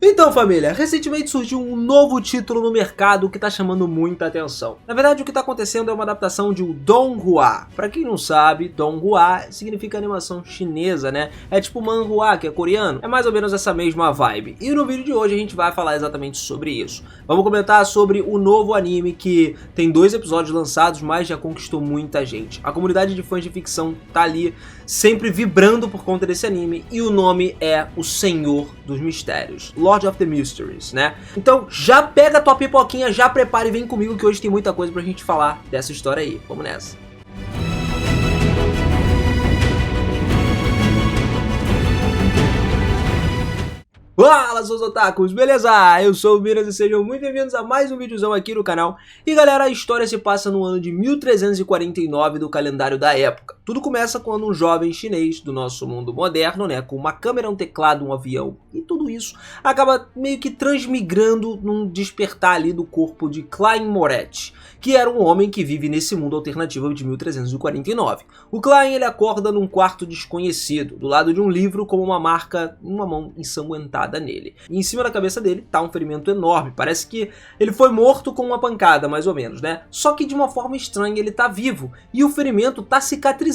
Então, família, recentemente surgiu um novo título no mercado que tá chamando muita atenção. Na verdade, o que tá acontecendo é uma adaptação de um Donghua. Pra quem não sabe, Donghua significa animação chinesa, né? É tipo manhua, que é coreano. É mais ou menos essa mesma vibe. E no vídeo de hoje a gente vai falar exatamente sobre isso. Vamos comentar sobre o novo anime que tem 2 episódios lançados, mas já conquistou muita gente. A comunidade de fãs de ficção tá ali sempre vibrando por conta desse anime, e o nome é O Senhor dos Mistérios, Lord of the Mysteries, né? Então já pega a tua pipoquinha, já prepara e vem comigo que hoje tem muita coisa pra gente falar dessa história aí. Vamos nessa. Fala, seus otakus, beleza? Eu sou o Miras e sejam muito bem-vindos a mais um videozão aqui no canal. E galera, a história se passa no ano de 1349 do calendário da época. Tudo começa quando um jovem chinês do nosso mundo moderno, né, com uma câmera, um teclado, um avião e tudo isso, acaba meio que transmigrando num despertar ali do corpo de Klein Moret, que era um homem que vive nesse mundo alternativo de 1349. O Klein, ele acorda num quarto desconhecido, do lado de um livro com uma marca, uma mão ensanguentada nele. E em cima da cabeça dele tá um ferimento enorme, parece que ele foi morto com uma pancada, mais ou menos, né? Só que de uma forma estranha ele tá vivo, e o ferimento tá cicatrizando.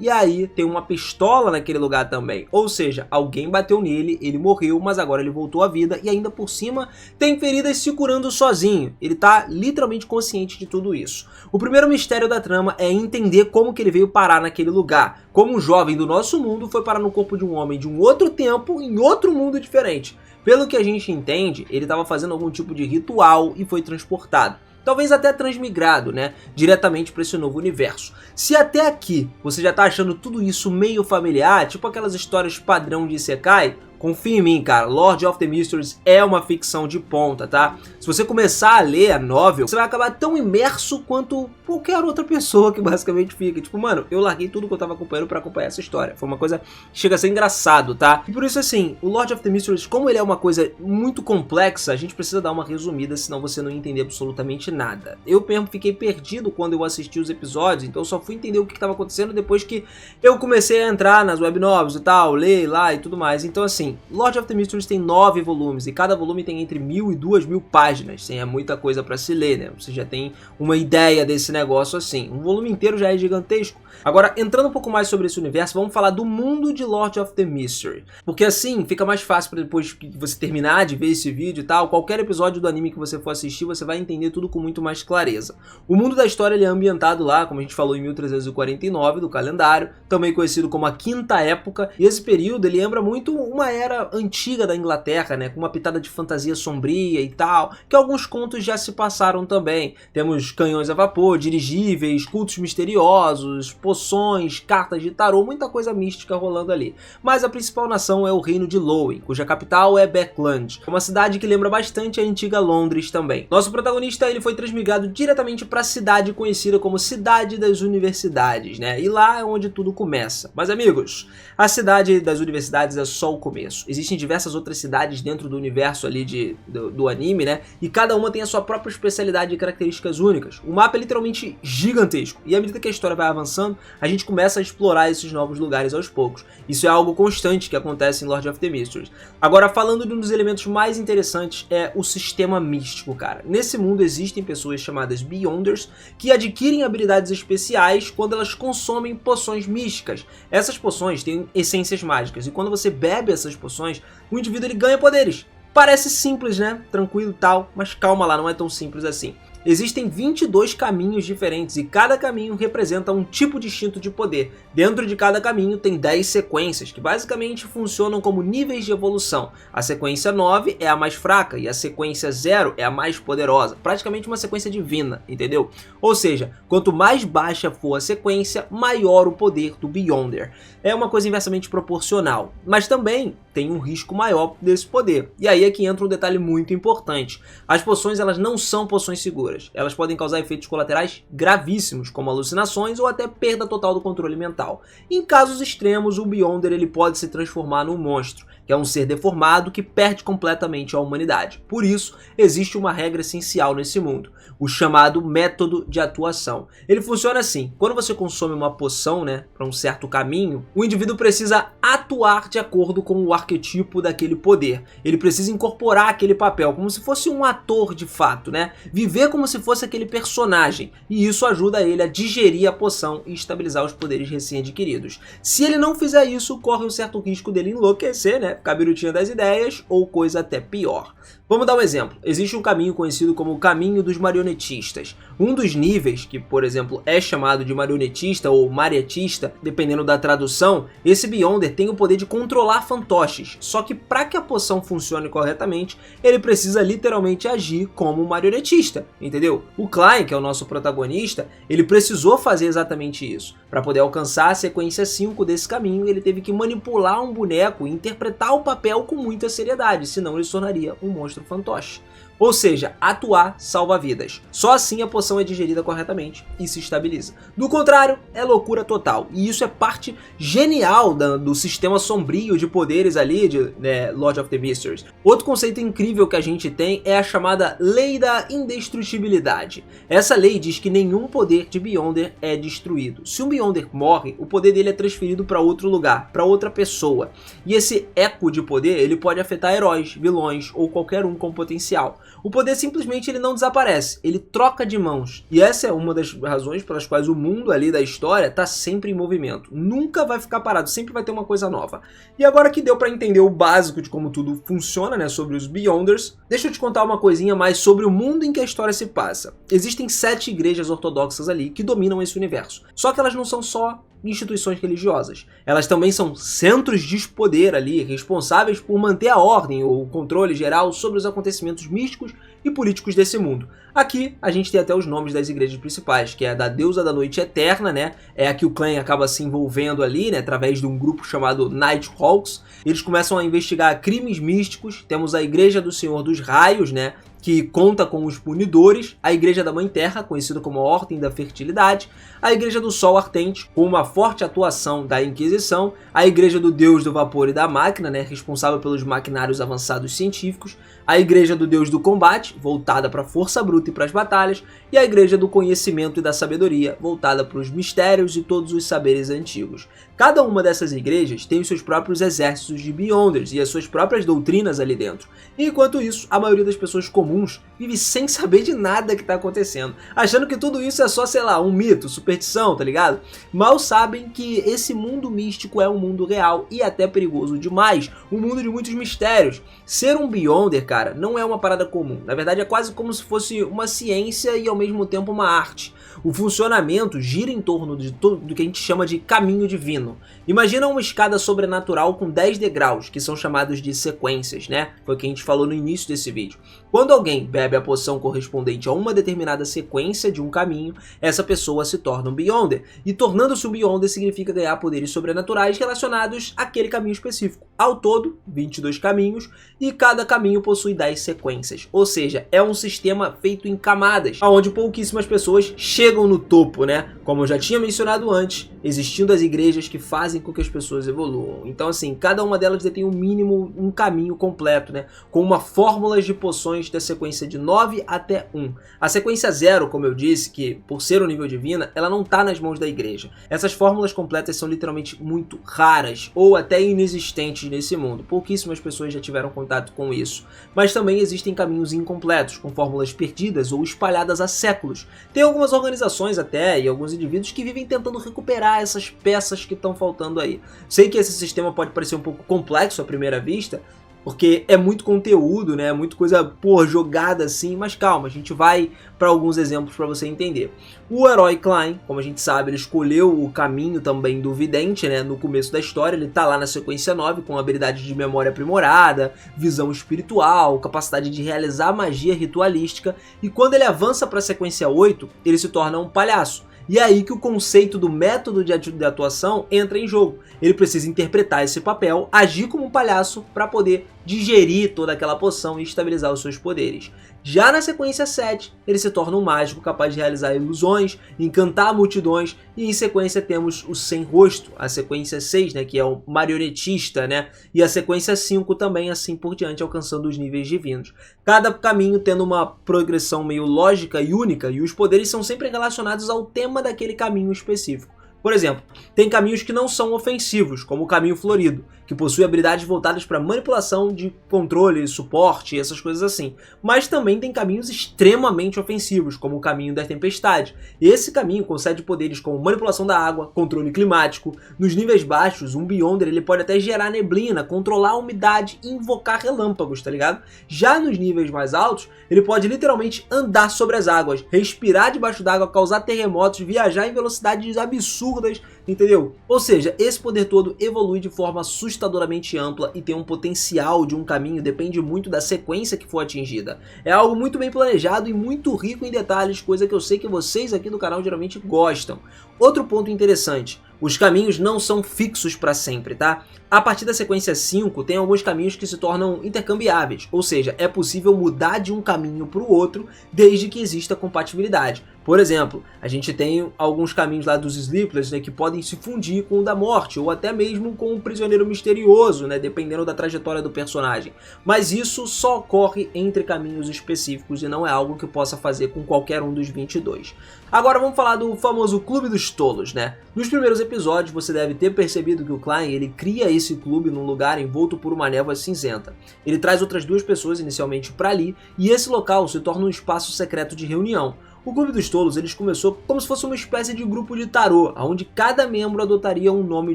E aí tem uma pistola naquele lugar também, ou seja, alguém bateu nele, ele morreu, mas agora ele voltou à vida, e ainda por cima tem feridas se curando sozinho. Ele tá literalmente consciente de tudo isso. O primeiro mistério da trama é entender como que ele veio parar naquele lugar, como um jovem do nosso mundo foi parar no corpo de um homem de um outro tempo, em outro mundo diferente. Pelo que a gente entende, ele estava fazendo algum tipo de ritual e foi transportado. Talvez até transmigrado, né, diretamente para esse novo universo. Se até aqui você já tá achando tudo isso meio familiar, tipo aquelas histórias padrão de Isekai, confia em mim, cara, Lord of the Mysteries é uma ficção de ponta, tá? Se você começar a ler a novel, você vai acabar tão imerso quanto qualquer outra pessoa que basicamente fica. Tipo, mano, eu larguei tudo que eu tava acompanhando pra acompanhar essa história. Foi uma coisa que chega a ser engraçado, tá? E por isso, assim, o Lord of the Mysteries, como ele é uma coisa muito complexa, a gente precisa dar uma resumida, senão você não entender absolutamente nada. Eu mesmo fiquei perdido quando eu assisti os episódios, então eu só fui entender o que tava acontecendo depois que eu comecei a entrar nas web novels e tal, ler lá e tudo mais. Então, assim, Lord of the Mysteries tem 9 volumes e cada volume tem entre 1000 e 2000 páginas, sim, é muita coisa pra se ler, né? Você já tem uma ideia desse negócio assim. Um volume inteiro já é gigantesco. Agora, entrando um pouco mais sobre esse universo, vamos falar do mundo de Lord of the Mystery, porque assim fica mais fácil para depois que você terminar de ver esse vídeo e tal, qualquer episódio do anime que você for assistir, você vai entender tudo com muito mais clareza. O mundo da história ele é ambientado lá, como a gente falou, em 1349 do calendário, também conhecido como a Quinta Época, e esse período ele lembra muito uma era antiga da Inglaterra, né, com uma pitada de fantasia sombria e tal, que alguns contos já se passaram também. Temos canhões a vapor, dirigíveis, cultos misteriosos, poções, cartas de tarô, muita coisa mística rolando ali. Mas a principal nação é o reino de Lowell, cuja capital é Beckland, uma cidade que lembra bastante a antiga Londres também. Nosso protagonista ele foi transmigrado diretamente para a cidade conhecida como Cidade das Universidades, né? E lá é onde tudo começa. Mas amigos, a Cidade das Universidades é só o começo. Existem diversas outras cidades dentro do universo ali do anime, né? E cada uma tem a sua própria especialidade e características únicas. O mapa é literalmente gigantesco, e à medida que a história vai avançando, a gente começa a explorar esses novos lugares aos poucos. Isso é algo constante que acontece em Lord of the Mysteries. Agora, falando de um dos elementos mais interessantes é o sistema místico, cara. Nesse mundo existem pessoas chamadas Beyonders que adquirem habilidades especiais quando elas consomem poções místicas. Essas poções têm essências mágicas e quando você bebe essas poções, o indivíduo ele ganha poderes. Parece simples, né? Tranquilo e tal, mas calma lá, não é tão simples assim. Existem 22 caminhos diferentes e cada caminho representa um tipo distinto de poder. Dentro de cada caminho tem 10 sequências, que basicamente funcionam como níveis de evolução. A sequência 9 é a mais fraca e a sequência 0 é a mais poderosa. Praticamente uma sequência divina, entendeu? Ou seja, quanto mais baixa for a sequência, maior o poder do Beyonder. É uma coisa inversamente proporcional, mas também tem um risco maior desse poder. E aí é que entra um detalhe muito importante. As poções elas não são poções seguras. Elas podem causar efeitos colaterais gravíssimos, como alucinações ou até perda total do controle mental. Em casos extremos, o Beyonder ele pode se transformar num monstro. que é um ser deformado que perde completamente a humanidade. Por isso, existe uma regra essencial nesse mundo, o chamado método de atuação. Ele funciona assim: quando você consome uma poção, né, para um certo caminho, o indivíduo precisa atuar de acordo com o arquetipo daquele poder. Ele precisa incorporar aquele papel, como se fosse um ator de fato, né? Viver como se fosse aquele personagem. E isso ajuda ele a digerir a poção e estabilizar os poderes recém-adquiridos. Se ele não fizer isso, corre um certo risco dele enlouquecer, né? Ficar birutinha das ideias ou coisa até pior. Vamos dar um exemplo. Existe um caminho conhecido como o caminho dos marionetistas. Um dos níveis, que por exemplo é chamado de marionetista ou marietista, dependendo da tradução, esse Beyonder tem o poder de controlar fantoches. Só que para que a poção funcione corretamente, ele precisa literalmente agir como um marionetista, entendeu? O Klein, que é o nosso protagonista, ele precisou fazer exatamente isso. Para poder alcançar a sequência 5 desse caminho, ele teve que manipular um boneco e interpretar o papel com muita seriedade, senão ele se tornaria um monstro fantoche. Ou seja, atuar salva vidas. Só assim a poção é digerida corretamente e se estabiliza. Do contrário, é loucura total. E isso é parte genial do sistema sombrio de poderes ali de Lord of the Mysteries. Outro conceito incrível que a gente tem é a chamada Lei da Indestrutibilidade. Essa lei diz que nenhum poder de Beyonder é destruído. Se um Beyonder morre, o poder dele é transferido para outro lugar, para outra pessoa. E esse eco de poder, ele pode afetar heróis, vilões ou qualquer um com potencial. O poder simplesmente ele não desaparece, ele troca de mãos. E essa é uma das razões pelas quais o mundo ali da história está sempre em movimento. Nunca vai ficar parado, sempre vai ter uma coisa nova. E agora que deu para entender o básico de como tudo funciona, né, sobre os Beyonders, deixa eu te contar uma coisinha mais sobre o mundo em que a história se passa. Existem 7 igrejas ortodoxas ali que dominam esse universo. Só que elas não são só instituições religiosas. Elas também são centros de poder ali, responsáveis por manter a ordem ou o controle geral sobre os acontecimentos místicos e políticos desse mundo. Aqui a gente tem até os nomes das igrejas principais, que é a da deusa da noite eterna, né? É a que o clã acaba se envolvendo ali, né? Através de um grupo chamado Nighthawks. Eles começam a investigar crimes místicos. Temos a igreja do Senhor dos Raios, né? Que conta com os punidores, a Igreja da Mãe Terra, conhecida como a Ordem da Fertilidade, a Igreja do Sol Ardente, com uma forte atuação da Inquisição, a Igreja do Deus do Vapor e da Máquina, né, responsável pelos maquinários avançados científicos, a Igreja do Deus do Combate, voltada para a força bruta e para as batalhas, e a Igreja do Conhecimento e da Sabedoria, voltada para os mistérios e todos os saberes antigos. Cada uma dessas igrejas tem os seus próprios exércitos de Beyonders e as suas próprias doutrinas ali dentro. E enquanto isso, a maioria das pessoas comuns vive sem saber de nada que está acontecendo, achando que tudo isso é só, sei lá, um mito, superstição, tá ligado? Mal sabem que esse mundo místico é um mundo real e até perigoso demais, um mundo de muitos mistérios. Ser um Beyonder, cara, não é uma parada comum. Na verdade, é quase como se fosse uma ciência e ao mesmo tempo uma arte. O funcionamento gira em torno de tudo do que a gente chama de caminho divino. Imagina uma escada sobrenatural com 10 degraus, que são chamados de sequências, né? Foi o que a gente falou no início desse vídeo. Quando alguém bebe a poção correspondente a uma determinada sequência de um caminho, essa pessoa se torna um Beyonder. E tornando-se um Beyonder significa ganhar poderes sobrenaturais relacionados àquele caminho específico. Ao todo, 22 caminhos, e cada caminho possui 10 sequências. Ou seja, é um sistema feito em camadas, onde pouquíssimas pessoas chegam no topo, né? Como eu já tinha mencionado antes, existindo as igrejas que fazem com que as pessoas evoluam. Então assim, cada uma delas detém um mínimo, um caminho completo, né? Com uma fórmula de poções da sequência de 9 até 1. A sequência 0, como eu disse, que por ser um nível divina, ela não está nas mãos da igreja. Essas fórmulas completas são literalmente muito raras ou até inexistentes nesse mundo. Pouquíssimas pessoas já tiveram contato com isso. Mas também existem caminhos incompletos, com fórmulas perdidas ou espalhadas há séculos. Tem algumas organizações até e alguns indivíduos que vivem tentando recuperar essas peças que estão faltando aí. Sei que esse sistema pode parecer um pouco complexo à primeira vista, porque é muito conteúdo, né? Muita coisa, jogada assim, mas calma, a gente vai para alguns exemplos para você entender. O herói Klein, como a gente sabe, ele escolheu o caminho também do vidente, né? No começo da história, ele tá lá na sequência 9 com habilidade de memória aprimorada, visão espiritual, capacidade de realizar magia ritualística, e quando ele avança para a sequência 8, ele se torna um palhaço. E é aí que o conceito do método de atuação entra em jogo. Ele precisa interpretar esse papel, agir como um palhaço para poder digerir toda aquela poção e estabilizar os seus poderes. Já na sequência 7, ele se torna um mágico capaz de realizar ilusões, encantar multidões, e em sequência temos o Sem Rosto, a sequência 6, né, que é o marionetista, né, e a sequência 5 também, assim por diante, alcançando os níveis divinos. Cada caminho tendo uma progressão meio lógica e única, e os poderes são sempre relacionados ao tema daquele caminho específico. Por exemplo, tem caminhos que não são ofensivos, como o Caminho Florido, que possui habilidades voltadas para manipulação de controle, suporte e essas coisas assim. Mas também tem caminhos extremamente ofensivos, como o Caminho da Tempestade. Esse caminho concede poderes como manipulação da água, controle climático. Nos níveis baixos, um Beyonder ele pode até gerar neblina, controlar a umidade e invocar relâmpagos, tá ligado? Já nos níveis mais altos, ele pode literalmente andar sobre as águas, respirar debaixo d'água, causar terremotos, viajar em velocidades absurdas, entendeu? Ou seja, esse poder todo evolui de forma assustadoramente ampla e tem um potencial de um caminho, depende muito da sequência que for atingida. É algo muito bem planejado e muito rico em detalhes, coisa que eu sei que vocês aqui do canal geralmente gostam. Outro ponto interessante, os caminhos não são fixos para sempre, tá? A partir da sequência 5, tem alguns caminhos que se tornam intercambiáveis, ou seja, é possível mudar de um caminho para o outro desde que exista compatibilidade. Por exemplo, a gente tem alguns caminhos lá dos Sleepless, né, que podem se fundir com o da morte, ou até mesmo com o prisioneiro misterioso, né, dependendo da trajetória do personagem. Mas isso só ocorre entre caminhos específicos e não é algo que possa fazer com qualquer um dos 22. Agora vamos falar do famoso Clube dos Tolos, né? Nos primeiros episódios você deve ter percebido que o Klein ele cria esse clube num lugar envolto por uma névoa cinzenta. Ele traz outras duas pessoas inicialmente para ali e esse local se torna um espaço secreto de reunião. O Clube dos Tolos eles começou como se fosse uma espécie de grupo de tarô, onde cada membro adotaria um nome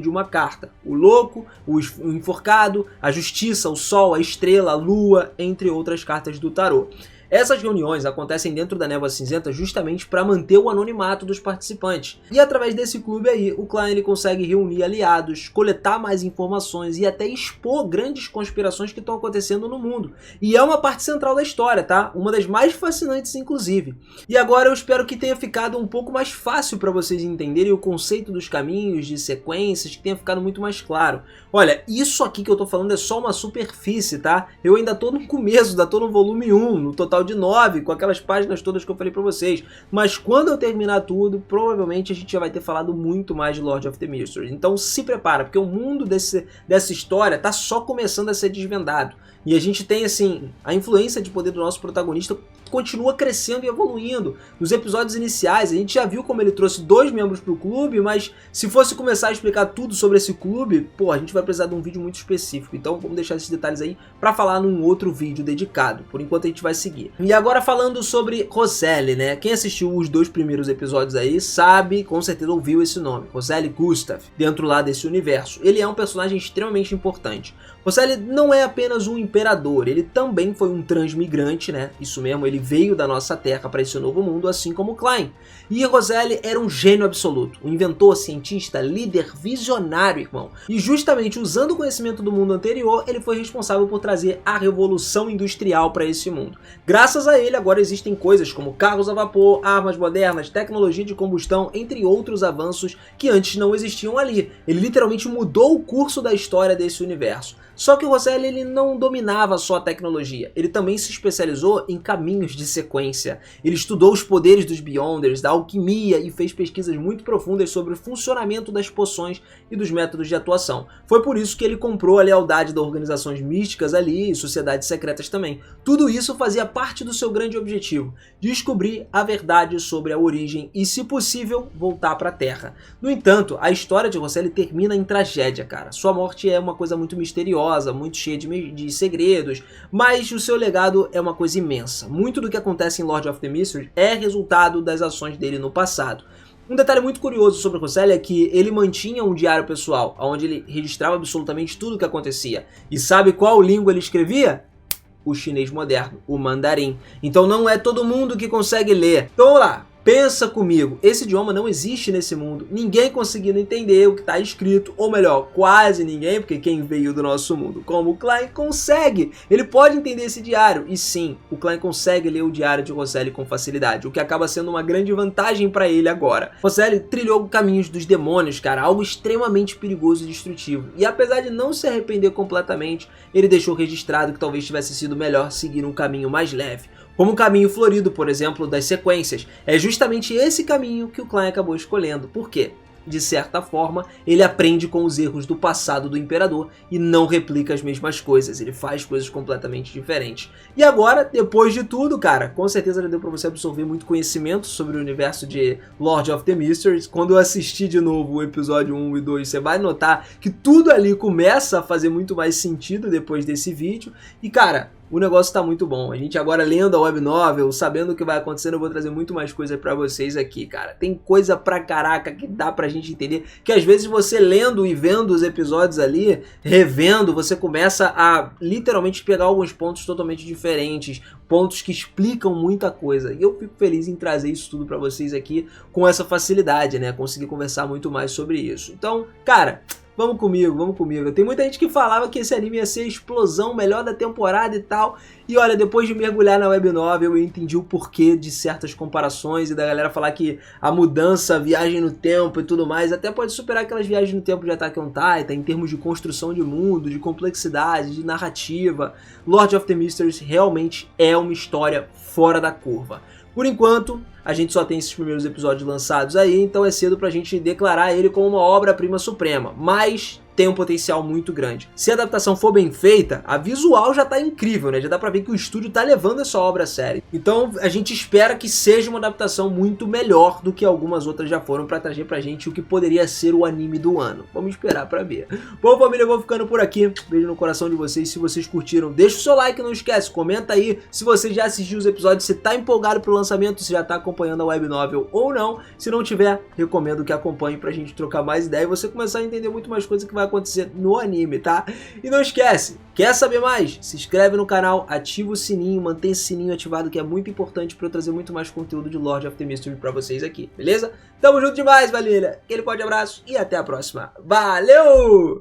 de uma carta. O Louco, o Enforcado, a Justiça, o Sol, a Estrela, a Lua, entre outras cartas do tarô. Essas reuniões acontecem dentro da Névoa Cinzenta justamente para manter o anonimato dos participantes. E através desse clube aí, o Klein ele consegue reunir aliados, coletar mais informações e até expor grandes conspirações que estão acontecendo no mundo. E é uma parte central da história, tá? Uma das mais fascinantes, inclusive. E agora eu espero que tenha ficado um pouco mais fácil para vocês entenderem o conceito dos caminhos, de sequências, que tenha ficado muito mais claro. Olha, isso aqui que eu tô falando é só uma superfície, tá? Eu ainda tô no começo, ainda tô no volume 1, no total de 9, com aquelas páginas todas que eu falei pra vocês. Mas quando eu terminar tudo, provavelmente a gente já vai ter falado muito mais de Lord of the Mysteries. Então se prepara, porque o mundo dessa história tá só começando a ser desvendado. E a gente tem, assim, a influência de poder do nosso protagonista continua crescendo e evoluindo. Nos episódios iniciais, a gente já viu como ele trouxe 2 membros pro clube, mas se fosse começar a explicar tudo sobre esse clube, pô, a gente vai precisar de um vídeo muito específico. Então vamos deixar esses detalhes aí pra falar num outro vídeo dedicado. Por enquanto a gente vai seguir. E agora falando sobre Roselle, né? Quem assistiu os 2 primeiros episódios aí sabe, com certeza ouviu esse nome. Roselle Gustav, dentro lá desse universo. Ele é um personagem extremamente importante. Roselle não é apenas um imperador, ele também foi um transmigrante, né? Isso mesmo, ele veio da nossa terra para esse novo mundo, assim como Klein. E Roselle era um gênio absoluto, um inventor, cientista, líder, visionário, irmão. E justamente usando o conhecimento do mundo anterior, ele foi responsável por trazer a revolução industrial para esse mundo. Graças a ele, agora existem coisas como carros a vapor, armas modernas, tecnologia de combustão, entre outros avanços que antes não existiam ali. Ele literalmente mudou o curso da história desse universo. Só que o Roselle ele não dominava só a tecnologia, ele também se especializou em caminhos de sequência. Ele estudou os poderes dos Beyonders, da alquimia e fez pesquisas muito profundas sobre o funcionamento das poções e dos métodos de atuação. Foi por isso que ele comprou a lealdade de organizações místicas ali e sociedades secretas também. Tudo isso fazia parte do seu grande objetivo, descobrir a verdade sobre a origem e, se possível, voltar para a Terra. No entanto, a história de Roselle termina em tragédia, cara. Sua morte é uma coisa muito misteriosa, muito cheia de segredos, mas o seu legado é uma coisa imensa. Muito do que acontece em Lord of the Mysteries é resultado das ações dele no passado. Um detalhe muito curioso sobre Roselle é que ele mantinha um diário pessoal, onde ele registrava absolutamente tudo o que acontecia. E sabe qual língua ele escrevia? O chinês moderno, o mandarim. Então não é todo mundo que consegue ler. Então vamos lá. Pensa comigo, esse idioma não existe nesse mundo, ninguém conseguindo entender o que está escrito, ou melhor, quase ninguém, porque quem veio do nosso mundo como o Klein consegue, ele pode entender esse diário, e sim, o Klein consegue ler o diário de Rosselli com facilidade, o que acaba sendo uma grande vantagem para ele agora. Rosselli trilhou caminhos dos demônios, cara, algo extremamente perigoso e destrutivo, e apesar de não se arrepender completamente, ele deixou registrado que talvez tivesse sido melhor seguir um caminho mais leve, como o caminho florido, por exemplo, das sequências. É justamente esse caminho que o Klein acabou escolhendo. Por quê? De certa forma, ele aprende com os erros do passado do Imperador e não replica as mesmas coisas, ele faz coisas completamente diferentes. E agora, depois de tudo, cara, com certeza já deu pra você absorver muito conhecimento sobre o universo de Lord of the Mysteries. Quando eu assistir de novo o episódio 1 e 2, você vai notar que tudo ali começa a fazer muito mais sentido depois desse vídeo. E cara, o negócio tá muito bom. A gente agora lendo a web novel, sabendo o que vai acontecendo, eu vou trazer muito mais coisa pra vocês aqui, cara. Tem coisa pra caraca que dá pra gente entender, que às vezes você lendo e vendo os episódios ali, revendo, você começa a literalmente pegar alguns pontos totalmente diferentes, pontos que explicam muita coisa. E eu fico feliz em trazer isso tudo pra vocês aqui com essa facilidade, né? Conseguir conversar muito mais sobre isso. Então, cara, vamos comigo, vamos comigo. Tem muita gente que falava que esse anime ia ser a explosão, melhor da temporada e tal. E olha, depois de mergulhar na web novel, eu entendi o porquê de certas comparações e da galera falar que a mudança, a viagem no tempo e tudo mais, até pode superar aquelas viagens no tempo de Attack on Titan, em termos de construção de mundo, de complexidade, de narrativa. Lord of the Mysteries realmente é uma história fora da curva. Por enquanto, a gente só tem esses primeiros episódios lançados aí, então é cedo pra gente declarar ele como uma obra-prima suprema, mas tem um potencial muito grande. Se a adaptação for bem feita, a visual já tá incrível, né? Já dá pra ver que o estúdio tá levando essa obra a sério. Então a gente espera que seja uma adaptação muito melhor do que algumas outras já foram pra trazer pra gente o que poderia ser o anime do ano. Vamos esperar pra ver. Bom, família, eu vou ficando por aqui. Beijo no coração de vocês. Se vocês curtiram, deixa o seu like, não esquece. Comenta aí se você já assistiu os episódios, se tá empolgado pro lançamento, se já tá acompanhando a web novel ou não. Se não tiver, recomendo que acompanhe pra gente trocar mais ideia e você começar a entender muito mais coisa que vai acontecer no anime, tá? E não esquece, quer saber mais? Se inscreve no canal, ativa o sininho, mantém esse sininho ativado que é muito importante para eu trazer muito mais conteúdo de Lord of the Mysteries pra vocês aqui, beleza? Tamo junto demais, valeu! Aquele forte abraço e até a próxima. Valeu!